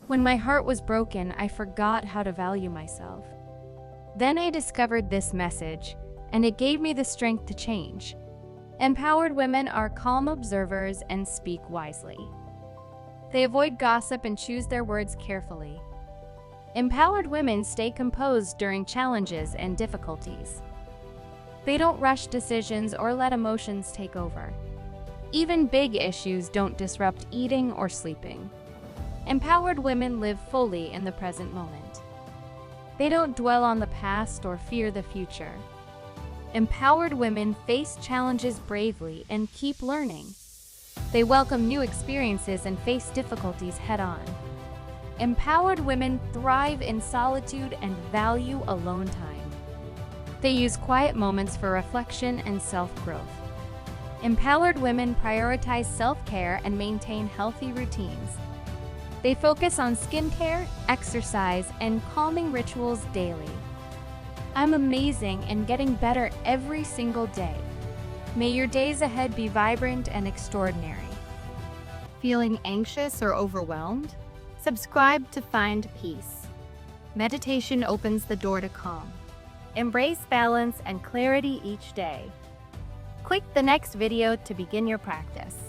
When my heart was broken, I forgot how to value myself. Then I discovered this message, and it gave me the strength to change. Empowered women are calm observers and speak wisely. They avoid gossip and choose their words carefully. Empowered women stay composed during challenges and difficulties. They don't rush decisions or let emotions take over. Even big issues don't disrupt eating or sleeping. Empowered women live fully in the present moment. They don't dwell on the past or fear the future. Empowered women face challenges bravely and keep learning. They welcome new experiences and face difficulties head-on. Empowered women thrive in solitude and value alone time. They use quiet moments for reflection and self-growth. Empowered women prioritize self-care and maintain healthy routines. They focus on skincare, exercise, and calming rituals daily. I'm amazing and getting better every single day. May your days ahead be vibrant and extraordinary. Feeling anxious or overwhelmed? Subscribe to find peace. Meditation opens the door to calm. Embrace balance and clarity each day. Click the next video to begin your practice.